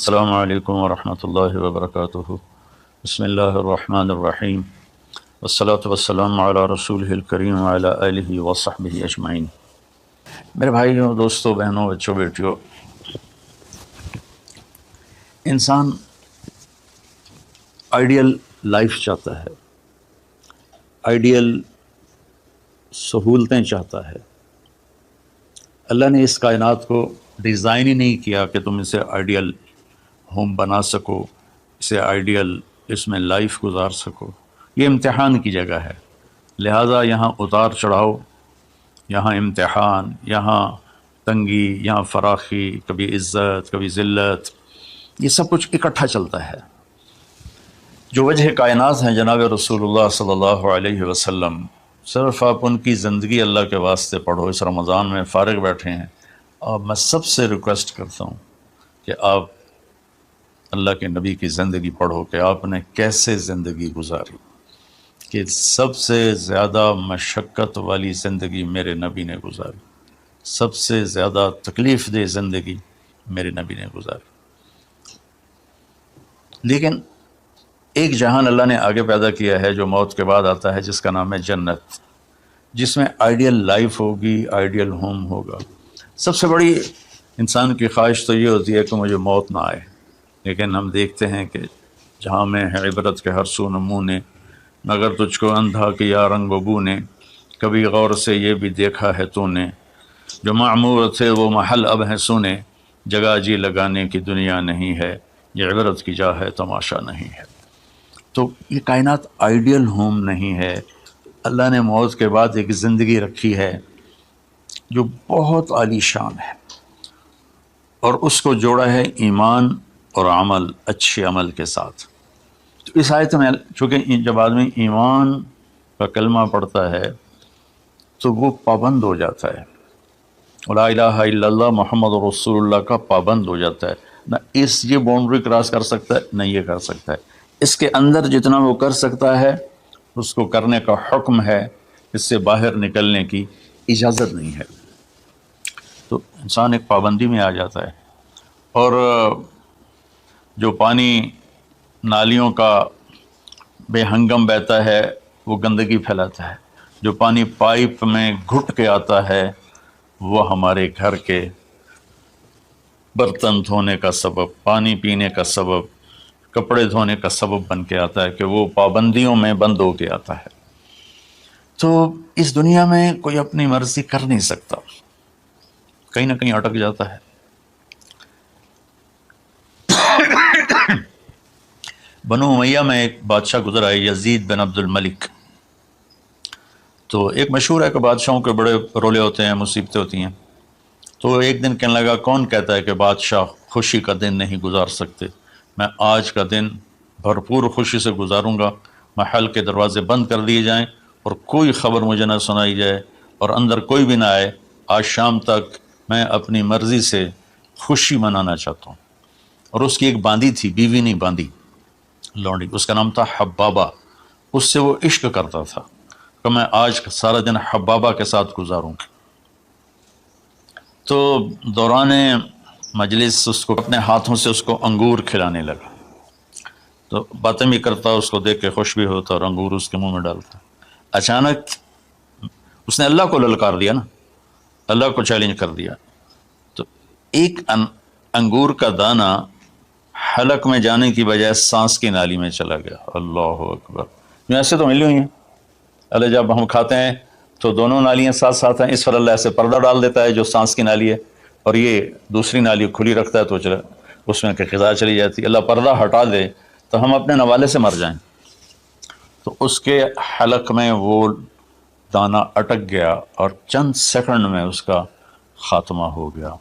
السلام علیکم ورحمۃ اللہ وبرکاتہ۔ بسم اللہ الرحمن الرحیم، والصلاة والسلام علی رسولہ الکریم وعلی آلہ وصحبہ اجمعین۔ میرے بھائیوں، دوستوں، بہنوں، بچوں، بیٹیوں، انسان آئیڈیل لائف چاہتا ہے، آئیڈیل سہولتیں چاہتا ہے۔ اللہ نے اس کائنات کو ڈیزائن ہی نہیں کیا کہ تم اسے آئیڈیل ہوم بنا سکو، اسے آئیڈیل اس میں لائف گزار سکو۔ یہ امتحان کی جگہ ہے، لہٰذا یہاں اتار چڑھاؤ، یہاں امتحان، یہاں تنگی، یہاں فراخی، کبھی عزت، کبھی ذلت، یہ سب کچھ اکٹھا چلتا ہے۔ جو وجہ کائنات ہیں جناب رسول اللہ صلی اللہ علیہ وسلم، صرف آپ ان کی زندگی اللہ کے واسطے پڑھو۔ اس رمضان میں فارغ بیٹھے ہیں، اور میں سب سے ریکویسٹ کرتا ہوں کہ آپ اللہ کے نبی کی زندگی پڑھو کہ آپ نے کیسے زندگی گزاری، کہ سب سے زیادہ مشقت والی زندگی میرے نبی نے گزاری، سب سے زیادہ تکلیف دہ زندگی میرے نبی نے گزاری۔ لیکن ایک جہان اللہ نے آگے پیدا کیا ہے جو موت کے بعد آتا ہے، جس کا نام ہے جنت، جس میں آئیڈیل لائف ہوگی، آئیڈیل ہوم ہوگا۔ سب سے بڑی انسان کی خواہش تو یہ ہوتی ہے کہ مجھے موت نہ آئے، لیکن ہم دیکھتے ہیں کہ جہاں میں ہے عبرت کے ہر سو نمونے، مگر تجھ کو اندھا کیا رنگ و بو نے، کبھی غور سے یہ بھی دیکھا ہے تو نے، جو معمور تھے وہ محل اب ہیں سونے، جگہ جی لگانے کی دنیا نہیں ہے، یہ عبرت کی جا ہے تماشا نہیں ہے۔ تو یہ کائنات آئیڈیل ہوم نہیں ہے۔ اللہ نے موت کے بعد ایک زندگی رکھی ہے جو بہت عالی شان ہے، اور اس کو جوڑا ہے ایمان اور عمل، اچھے عمل کے ساتھ۔ تو اس آیت میں چونکہ جب آدمی ایمان کا کلمہ پڑھتا ہے تو وہ پابند ہو جاتا ہے، لا الہ الا اللہ محمد رسول اللہ کا پابند ہو جاتا ہے۔ نہ اس یہ باؤنڈری کراس کر سکتا ہے، نہ یہ کر سکتا ہے۔ اس کے اندر جتنا وہ کر سکتا ہے اس کو کرنے کا حکم ہے، اس سے باہر نکلنے کی اجازت نہیں ہے۔ تو انسان ایک پابندی میں آ جاتا ہے۔ اور جو پانی نالیوں کا بے ہنگم بہتا ہے وہ گندگی پھیلاتا ہے، جو پانی پائپ میں گھٹ کے آتا ہے وہ ہمارے گھر کے برتن دھونے کا سبب، پانی پینے کا سبب، کپڑے دھونے کا سبب بن کے آتا ہے، کہ وہ پابندیوں میں بند ہو کے آتا ہے۔ تو اس دنیا میں کوئی اپنی مرضی کر نہیں سکتا، کہیں نہ کہیں اٹک جاتا ہے۔ بنو امیہ میں ایک بادشاہ گزر آئے، یزید بن عبد الملک۔ تو ایک مشہور ہے کہ بادشاہوں کے بڑے رولے ہوتے ہیں، مصیبتیں ہوتی ہیں۔ تو ایک دن کہنے لگا، کون کہتا ہے کہ بادشاہ خوشی کا دن نہیں گزار سکتے؟ میں آج کا دن بھرپور خوشی سے گزاروں گا، محل کے دروازے بند کر دیے جائیں اور کوئی خبر مجھے نہ سنائی جائے اور اندر کوئی بھی نہ آئے۔ آج شام تک میں اپنی مرضی سے خوشی منانا چاہتا ہوں۔ اور اس کی ایک باندی تھی، بیوی نہیں باندی، لونڈی، اس کا نام تھا حبابہ۔ اس سے وہ عشق کرتا تھا کہ میں آج سارا دن حبابہ کے ساتھ گزاروں گا۔ تو دوران مجلس اس کو اپنے ہاتھوں سے اس کو انگور کھلانے لگا، تو باتیں بھی کرتا، اس کو دیکھ کے خوش بھی ہوتا اور انگور اس کے منہ میں ڈالتا۔ اچانک اس نے اللہ کو للکار دیا نا، اللہ کو چیلنج کر دیا، تو ایک انگور کا دانہ حلق میں جانے کی بجائے سانس کی نالی میں چلا گیا۔ اللہ اکبر! ایسے تو ملی ہوئی ہیں اللہ، جب ہم کھاتے ہیں تو دونوں نالیاں ساتھ ساتھ ہیں، اس پر اللہ ایسے پردہ ڈال دیتا ہے جو سانس کی نالی ہے، اور یہ دوسری نالی کھلی رکھتا ہے تو اس میں کہ غذا چلی جاتی ہے۔ اللہ پردہ ہٹا دے تو ہم اپنے نوالے سے مر جائیں۔ تو اس کے حلق میں وہ دانہ اٹک گیا اور چند سیکنڈ میں اس کا خاتمہ ہو گیا،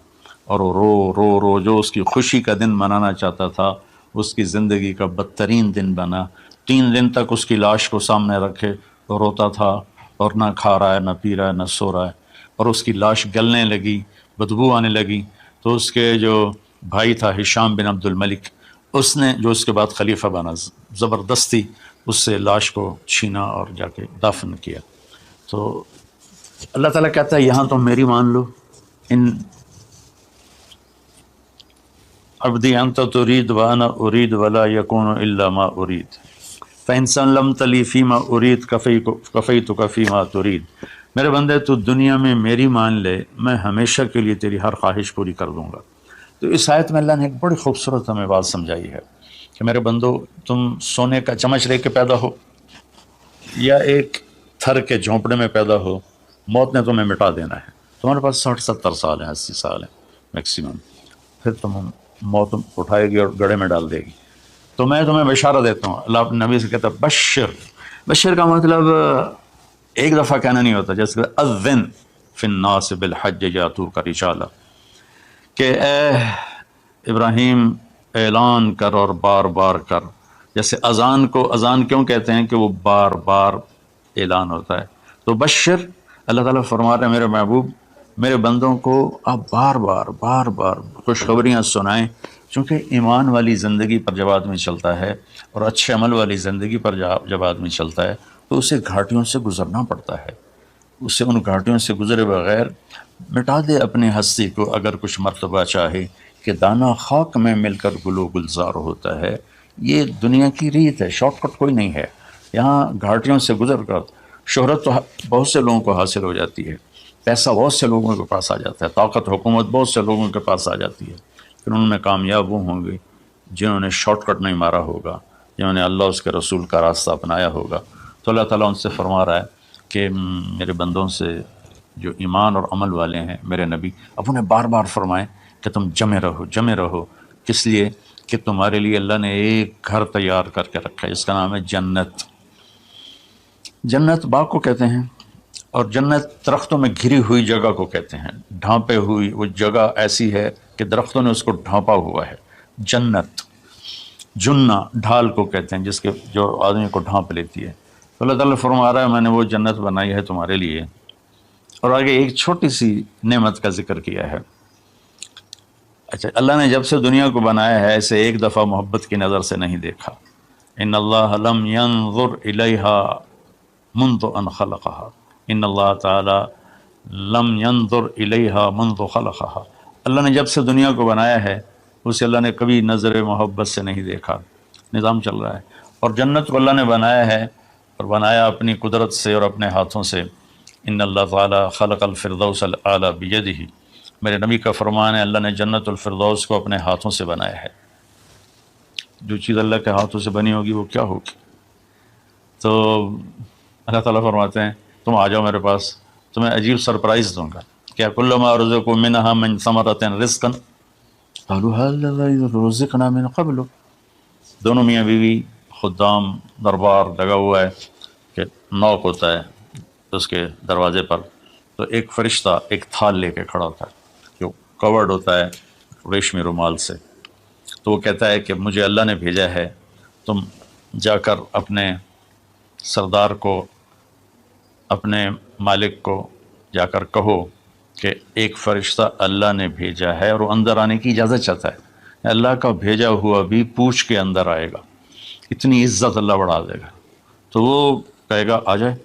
اور وہ رو رو رو جو اس کی خوشی کا دن منانا چاہتا تھا اس کی زندگی کا بدترین دن بنا۔ 3 دن تک اس کی لاش کو سامنے رکھے تو روتا تھا، اور نہ کھا رہا ہے، نہ پی رہا ہے، نہ سو رہا ہے، اور اس کی لاش گلنے لگی، بدبو آنے لگی۔ تو اس کے جو بھائی تھا ہشام بن عبد الملک، اس نے جو اس کے بعد خلیفہ بنا، زبردستی اس سے لاش کو چھینا اور جا کے دفن کیا۔ تو اللہ تعالیٰ کہتا ہے یہاں تم میری مان لو، ان عبدی انت ترید وانا ارید ولا یکون الا ما ارید فإن سلمت لی فیما ارید کفیتک فیما ترید، میرے بندے تو دنیا میں میری مان لے، میں ہمیشہ کے لیے تیری ہر خواہش پوری کر دوں گا۔ تو اس آیت میں اللہ نے ایک بڑی خوبصورت ہمیں بات سمجھائی ہے کہ میرے بندو، تم سونے کا چمچ لے کے پیدا ہو یا ایک تھر کے جھونپڑے میں پیدا ہو، موت نے تمہیں مٹا دینا ہے۔ تمہارے پاس 60-70 سال ہیں، 80 سال ہیں میکسیمم، پھر تم موت اٹھائے گی اور گڑھے میں ڈال دے گی۔ تو میں تمہیں بشارت دیتا ہوں، اللہ اپنے نبی سے کہتا ہے بشر۔ بشر کا مطلب ایک دفعہ کہنا نہیں ہوتا، جیسے اذن فی الناس بالحج یاتوک رجالا، کہ اے ابراہیم اعلان کر اور بار بار کر۔ جیسے اذان کو اذان کیوں کہتے ہیں کہ وہ بار بار اعلان ہوتا ہے، تو بشر اللہ تعالیٰ فرما رہے ہیں میرے محبوب، میرے بندوں کو آپ بار بار خوشخبریاں سنائیں، چونکہ ایمان والی زندگی پر جب آدمی چلتا ہے اور اچھے عمل والی زندگی پر جب آدمی چلتا ہے تو اسے گھاٹیوں سے گزرنا پڑتا ہے، اسے ان گھاٹیوں سے گزرے بغیر مٹا دے اپنی ہستی کو اگر کچھ مرتبہ چاہے کہ دانہ خاک میں مل کر گلو گلزار ہوتا ہے۔ یہ دنیا کی ریت ہے، شارٹ کٹ کوئی نہیں ہے۔ یہاں گھاٹیوں سے گزر کر شہرت تو بہت سے لوگوں کو حاصل ہو جاتی ہے، پیسہ بہت سے لوگوں کے پاس آ جاتا ہے، طاقت حکومت بہت سے لوگوں کے پاس آ جاتی ہے، پھر ان میں کامیاب وہ ہوں گے جنہوں نے شارٹ کٹ نہیں مارا ہوگا، جنہوں نے اللہ اس کے رسول کا راستہ اپنایا ہوگا۔ تو اللہ تعالیٰ ان سے فرما رہا ہے کہ میرے بندوں سے جو ایمان اور عمل والے ہیں، میرے نبی اب انہیں بار بار فرمائیں کہ تم جمے رہو۔ کس لیے؟ کہ تمہارے لیے اللہ نے ایک گھر تیار کر کے رکھا ہے، جس کا نام ہے جنت۔ جنت باغ کو کہتے ہیں، اور جنت درختوں میں گھری ہوئی جگہ کو کہتے ہیں، ڈھانپے ہوئی وہ جگہ ایسی ہے کہ درختوں نے اس کو ڈھانپا ہوا ہے۔ جنت جنہ ڈھال کو کہتے ہیں، جس کے جو آدمی کو ڈھانپ لیتی ہے۔ تو اللہ تعالیٰ فرما رہا ہے میں نے وہ جنت بنائی ہے تمہارے لیے، اور آگے ایک چھوٹی سی نعمت کا ذکر کیا ہے۔ اچھا، اللہ نے جب سے دنیا کو بنایا ہے اسے ایک دفعہ محبت کی نظر سے نہیں دیکھا۔ ان اللہ لم ينظر الیہا منذ ان خلقها، ان اللہ تعالی لم ينظر الیہا منذ خلقها، اللہ نے جب سے دنیا کو بنایا ہے اسے اللہ نے کبھی نظر محبت سے نہیں دیکھا۔ نظام چل رہا ہے، اور جنت کو اللہ نے بنایا ہے، اور بنایا اپنی قدرت سے اور اپنے ہاتھوں سے۔ ان اللہ تعالی خلق الفردوس الاعلی بیدہ، میرے نبی کا فرمان ہے اللہ نے جنت الفردوس کو اپنے ہاتھوں سے بنایا ہے۔ جو چیز اللہ کے ہاتھوں سے بنی ہوگی وہ کیا ہوگی؟ تو اللہ تعالیٰ فرماتے ہیں تم آ جاؤ میرے پاس، تمہیں عجیب سرپرائز دوں گا۔ کیا کلما رزقوا منہا من ثمرۃ رزقا قالوا هذا رزقنا من قبل، دونوں میاں بیوی، خدام، دربار لگا ہوا ہے کہ نوک ہوتا ہے اس کے دروازے پر، تو ایک فرشتہ ایک تھال لے کے کھڑا ہوتا ہے جو کورڈ ہوتا ہے ریشمی رومال سے، تو وہ کہتا ہے کہ مجھے اللہ نے بھیجا ہے، تم جا کر اپنے سردار کو، اپنے مالک کو جا کر کہو کہ ایک فرشتہ اللہ نے بھیجا ہے اور وہ اندر آنے کی اجازت چاہتا ہے۔ اللہ کا بھیجا ہوا بھی پوچھ کے اندر آئے گا، اتنی عزت اللہ بڑھا دے گا۔ تو وہ کہے گا آ جائے،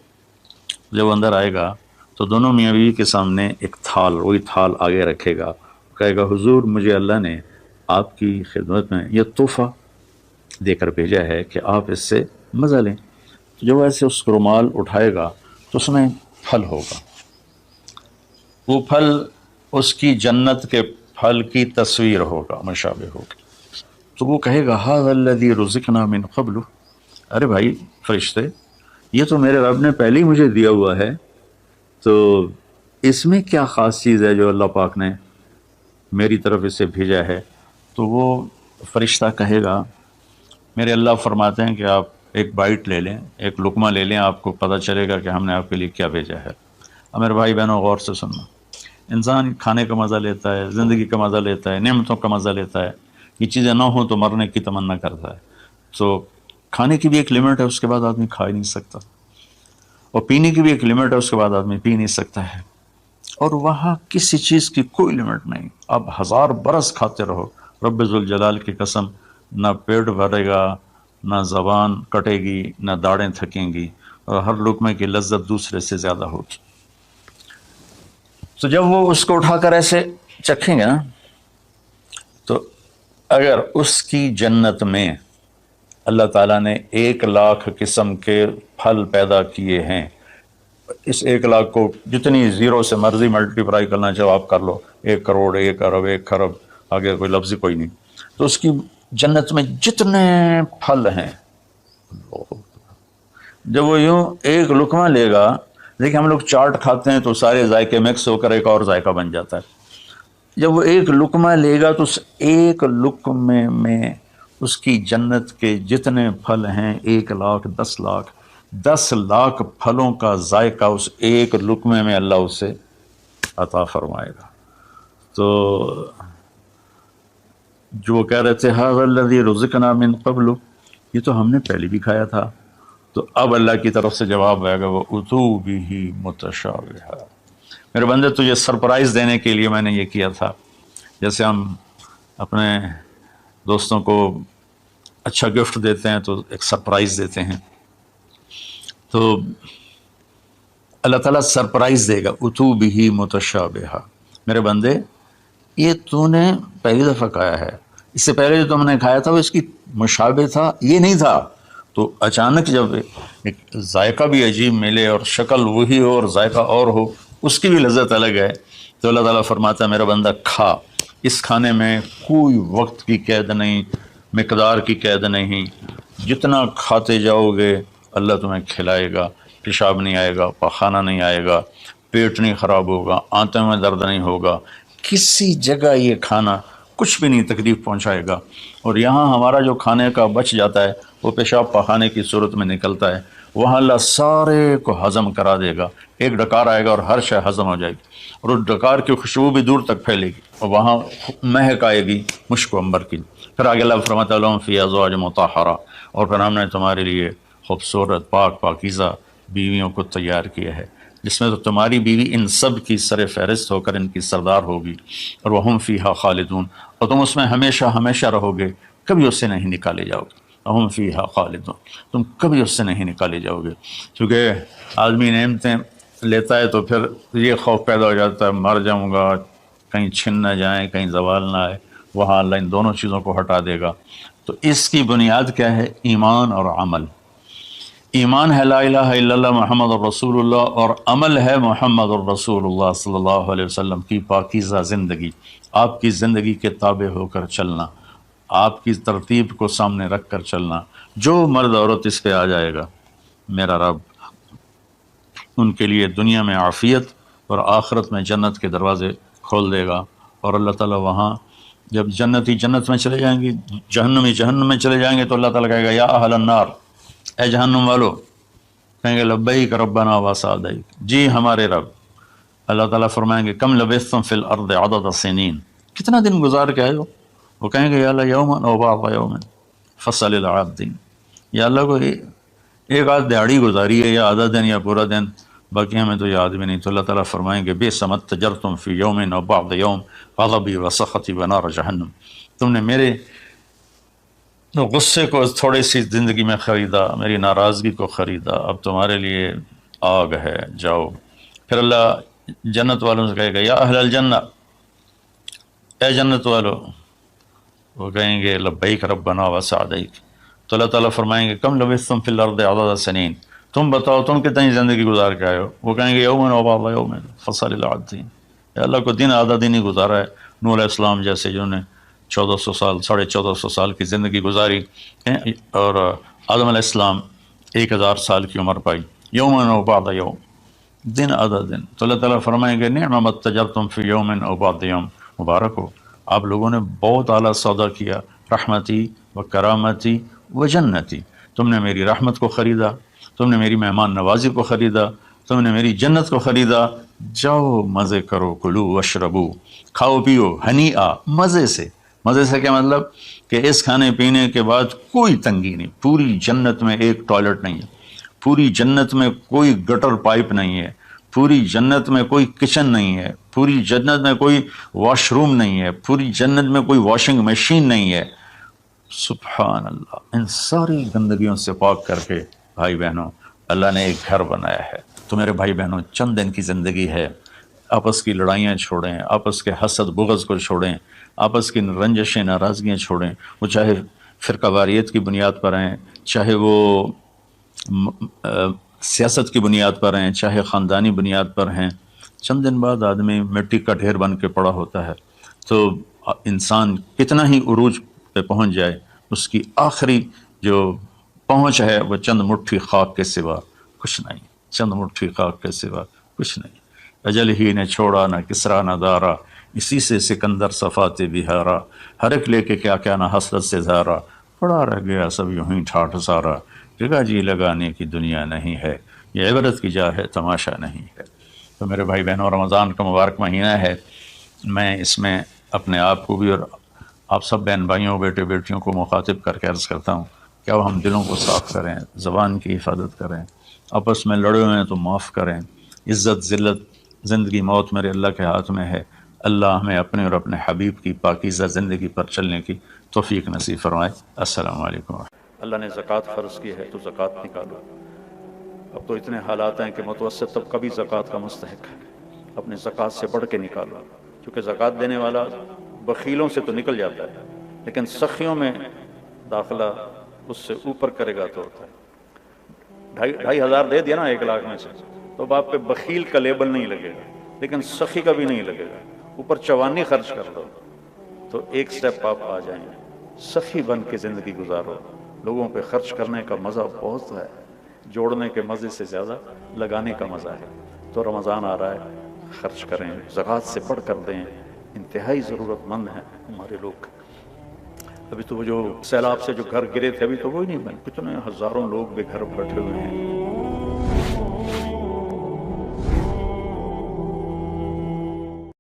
جب وہ اندر آئے گا تو دونوں میاں بیوی کے سامنے ایک تھال، وہی تھال آگے رکھے گا، کہے گا حضور مجھے اللہ نے آپ کی خدمت میں یہ تحفہ دے کر بھیجا ہے کہ آپ اس سے مزہ لیں۔ تو جب ایسے اس رومال اٹھائے گا تو اس میں پھل ہوگا، وہ پھل اس کی جنت کے پھل کی تصویر ہوگا، مشابہ ہوگا۔ تو وہ کہے گا ھذا الذی رزقنا من قبل، ارے بھائی فرشتے، یہ تو میرے رب نے پہلے ہی مجھے دیا ہوا ہے، تو اس میں کیا خاص چیز ہے جو اللہ پاک نے میری طرف اسے بھیجا ہے؟ تو وہ فرشتہ کہے گا میرے اللہ فرماتے ہیں کہ آپ ایک بائٹ لے لیں، ایک لقمہ لے لیں، آپ کو پتہ چلے گا کہ ہم نے آپ کے لیے کیا بھیجا ہے۔ اب میرے بھائی بہنوں غور سے سننا، انسان کھانے کا مزہ لیتا ہے، زندگی کا مزہ لیتا ہے، نعمتوں کا مزہ لیتا ہے، یہ چیزیں نہ ہوں تو مرنے کی تمنا کرتا ہے۔ تو کھانے کی بھی ایک لمٹ ہے، اس کے بعد آدمی کھا ہی نہیں سکتا، اور پینے کی بھی ایک لمٹ ہے، اس کے بعد آدمی پی نہیں سکتا ہے، اور وہاں کسی چیز کی کوئی لمٹ نہیں، اب 1000 برس کھاتے رہو، رب ذوالجلال کی قسم نہ پیٹ بھرے گا، نہ زبان کٹے گی، نہ داڑیں تھکیں گی، اور ہر لقمے کی لذت دوسرے سے زیادہ ہوگی۔ تو جب وہ اس کو اٹھا کر ایسے چکھیں گے نا، تو اگر اس کی جنت میں اللہ تعالیٰ نے 1,00,000 قسم کے پھل پیدا کیے ہیں، اس 1,00,000 کو جتنی زیرو سے مرضی ملٹیپلائی کرنا چاہو آپ کر لو، 1 کروڑ، 1 ارب، 1 خرب، آگے کوئی لفظ کوئی نہیں، تو اس کی جنت میں جتنے پھل ہیں، جب وہ یوں ایک لقمہ لے گا، دیکھیں ہم لوگ چاٹ کھاتے ہیں تو سارے ذائقے مکس ہو کر ایک اور ذائقہ بن جاتا ہے، جب وہ ایک لقمہ لے گا تو اس ایک لقمے میں اس کی جنت کے جتنے پھل ہیں، 1,00,000، 10,00,000، 10,00,000 پھلوں کا ذائقہ اس ایک لقمے میں اللہ اسے عطا فرمائے گا۔ تو جو کہہ رہے تھے ھذا الذی رزقنا من قبل، یہ تو ہم نے پہلے بھی کھایا تھا، تو اب اللہ کی طرف سے جواب آئے گا وہ اتو بہ متشابہا، میرے بندے تجھے سرپرائز دینے کے لیے میں نے یہ کیا تھا، جیسے ہم اپنے دوستوں کو اچھا گفٹ دیتے ہیں تو ایک سرپرائز دیتے ہیں، تو اللہ تعالیٰ سرپرائز دے گا اتو بہ متشابہا، میرے بندے یہ تو نے پہلی دفعہ کھایا ہے، اس سے پہلے جو تم نے کھایا تھا وہ اس کی مشابہ تھا، یہ نہیں تھا، تو اچانک جب ایک ذائقہ بھی عجیب ملے اور شکل وہی ہو اور ذائقہ اور ہو، اس کی بھی لذت الگ ہے، تو اللہ تعالیٰ فرماتا ہے میرا بندہ کھا، اس کھانے میں کوئی وقت کی قید نہیں، مقدار کی قید نہیں، جتنا کھاتے جاؤ گے اللہ تمہیں کھلائے گا، پیشاب نہیں آئے گا، پخانہ نہیں آئے گا، پیٹ نہیں خراب ہوگا، آنتوں میں درد نہیں ہوگا، کسی جگہ یہ کھانا کچھ بھی نہیں تکلیف پہنچائے گا، اور یہاں ہمارا جو کھانے کا بچ جاتا ہے وہ پیشاب پخانے کی صورت میں نکلتا ہے، وہاں اللہ سارے کو ہضم کرا دے گا، ایک ڈکار آئے گا اور ہر شے ہضم ہو جائے گی، اور اس ڈکار کی خوشبو بھی دور تک پھیلے گی، اور وہاں مہک آئے گی مشک و عنبر کی۔ پھر آگے اللہ فرماتا ہے لہم فی ازواج مطہرہ، اور پھر ہم نے تمہارے لیے خوبصورت پاک پاکیزہ بیویوں کو تیار کیا ہے، جس میں تو تمہاری بیوی ان سب کی سر فہرست ہو کر ان کی سردار ہوگی، اور وہم فیہا خالدون، اور تم اس میں ہمیشہ ہمیشہ رہو گے، کبھی اس سے نہیں نکالے جاؤ گے، وہم فیہا خالدون، تم کبھی اس سے نہیں نکالے جاؤ گے، کیونکہ آدمی نعمتیں لیتا ہے تو پھر یہ خوف پیدا ہو جاتا ہے مر جاؤں گا، کہیں چھن نہ جائیں، کہیں زوال نہ آئے، وہاں اللہ ان دونوں چیزوں کو ہٹا دے گا۔ تو اس کی بنیاد کیا ہے؟ ایمان اور عمل۔ ایمان ہے لا الہ الا اللہ محمد الرسول اللہ، اور عمل ہے محمد الرسول اللہ صلی اللہ علیہ وسلم کی پاکیزہ زندگی، آپ کی زندگی کے تابع ہو کر چلنا، آپ کی ترتیب کو سامنے رکھ کر چلنا، جو مرد عورت اس پہ آ جائے گا میرا رب ان کے لیے دنیا میں عافیت اور آخرت میں جنت کے دروازے کھول دے گا، اور اللہ تعالیٰ وہاں جب جنتی جنت میں چلے جائیں گے، جہنمی جہنم میں چلے جائیں گے، تو اللہ تعالیٰ کہے گا یا اہل النار، اے جہنم والو، کہیں گے لبیک ربنا وسعدیک، جی ہمارے رب۔ اللہ تعالیٰ فرمائیں گے کم لبثتم فی الارض عدد سنین، کتنا دن گزار کے آئے ہو؟ وہ کہیں گے یا اللہ یوما او بعض یوم فصل العابدین، یا اللہ کو ایک آدھ دیہڑی گزاری ہے یا آدھا دن یا پورا دن، باقی ہمیں تو یاد بھی نہیں، تو اللہ تعالیٰ فرمائیں گے بئس ما اتجرتم فی یوم او بعض یوم غضبی وسخطی ونار جہنم، تم نے میرے غصے کو تھوڑی سی زندگی میں خریدا، میری ناراضگی کو خریدا، اب تمہارے لیے آگ ہے، جاؤ۔ پھر اللہ جنت والوں سے کہے گا یا اہل الجنہ، اے جنت والو، وہ کہیں گے لبیک ربنا وسعدیک، تو اللہ تعالیٰ فرمائیں گے کم لبثتم فی الارض عدد سنین، تم بتاؤ تم کتنی زندگی گزار کے آئے ہو؟ وہ کہیں گے یومن و بعض یوم فصل العابدین، اے اللہ کو دن آدھا دن ہی گزارا ہے، نوح علیہ السلام جیسے جنہوں نے 1400 سال 1450 سال کی زندگی گزاری، اور آدم علیہ السلام 1000 سال کی عمر پائی، یومن و بعض یوم، دن آدھا دن، تو اللہ تعالیٰ فرمائیں گے نعم ما اتجرتم فی یومن و بعض یوم، مبارک ہو، آپ لوگوں نے بہت اعلیٰ سودا کیا، رحمتی و کرامتی و جنتی، تم نے میری رحمت کو خریدا، تم نے میری مہمان نوازی کو خریدا، تم نے میری جنت کو خریدا، جاؤ مزے کرو، کلو واشربو، کھاؤ پیو، ہنیئا، مزے سے۔ مزے سے کیا مطلب؟ کہ اس کھانے پینے کے بعد کوئی تنگی نہیں، پوری جنت میں ایک ٹوائلٹ نہیں ہے، پوری جنت میں کوئی گٹر پائپ نہیں ہے، پوری جنت میں کوئی کچن نہیں ہے، پوری جنت میں کوئی واش روم نہیں ہے، پوری جنت میں کوئی واشنگ مشین نہیں ہے۔ سبحان اللہ، ان ساری گندگیوں سے پاک کر کے بھائی بہنوں اللہ نے ایک گھر بنایا ہے۔ تو میرے بھائی بہنوں چند دن کی زندگی ہے، آپس کی لڑائیاں چھوڑیں، آپس کے حسد بغض کو چھوڑیں، آپس کی رنجشیں ناراضگیاں چھوڑیں، وہ چاہے فرقہ واریت کی بنیاد پر ہیں، چاہے وہ سیاست کی بنیاد پر ہیں، چاہے خاندانی بنیاد پر ہیں۔ چند دن بعد آدمی مٹی کا ڈھیر بن کے پڑا ہوتا ہے، تو انسان کتنا ہی عروج پہ پہنچ جائے، اس کی آخری جو پہنچ ہے وہ چند مٹھی خاک کے سوا کچھ نہیں، چند مٹھی خاک کے سوا کچھ نہیں۔ اجل ہی نے چھوڑا نہ کسرا نہ دارا، اسی سے سکندر صفات بہارا، ہر ایک لے کے کیا کیا نہ حسرت سے دھارا، پڑا رہ گیا سب یوں ہی ٹھاٹھ سارا، جگہ جی لگانے کی دنیا نہیں ہے، یہ عبرت کی جا ہے تماشا نہیں ہے۔ تو میرے بھائی بہنوں، رمضان کا مبارک مہینہ ہے، میں اس میں اپنے آپ کو بھی اور آپ سب بہن بھائیوں بیٹے بیٹیوں کو مخاطب کر کے عرض کرتا ہوں کہ اب ہم دلوں کو صاف کریں، زبان کی حفاظت کریں، آپس میں لڑے ہوئے ہیں تو معاف کریں، عزت ذلت زندگی موت میرے اللہ کے ہاتھ میں ہے، اللہ ہمیں اپنے اور اپنے حبیب کی پاکیزہ زندگی پر چلنے کی توفیق نصیب فرمائے۔ السلام علیکم۔ اللہ نے زکوٰۃ فرض کی ہے تو زکوٰۃ نکالو۔ اب تو اتنے حالات ہیں کہ متوسط طبقہ بھی زکوٰۃ کا مستحق ہے، اپنے زکوٰۃ سے بڑھ کے نکالو، کیونکہ زکوٰۃ دینے والا بخیلوں سے تو نکل جاتا ہے لیکن سخیوں میں داخلہ اس سے اوپر کرے گا تو ہوتا ہے۔ 2,500 دے دیا نا 1,00,000 میں سے، تو اب آپ پہ بخیل کا لیبل نہیں لگے گا، لیکن سخی کا بھی نہیں لگے گا، اوپر چوانی خرچ کر دو تو ایک سٹیپ آپ آ جائیں، سخی بن کے زندگی گزارو۔ لوگوں پہ خرچ کرنے کا مزہ بہت ہے، جوڑنے کے مزے سے زیادہ لگانے کا مزہ ہے۔ تو رمضان آ رہا ہے، خرچ کریں، زکوٰۃ سے بڑھ کر دیں، انتہائی ضرورت مند ہیں ہمارے لوگ۔ ابھی تو وہ جو سیلاب سے جو گھر گرے تھے ابھی تو وہی نہیں بنے، کتنے ہزاروں لوگ بے گھر بیٹھے ہوئے ہیں۔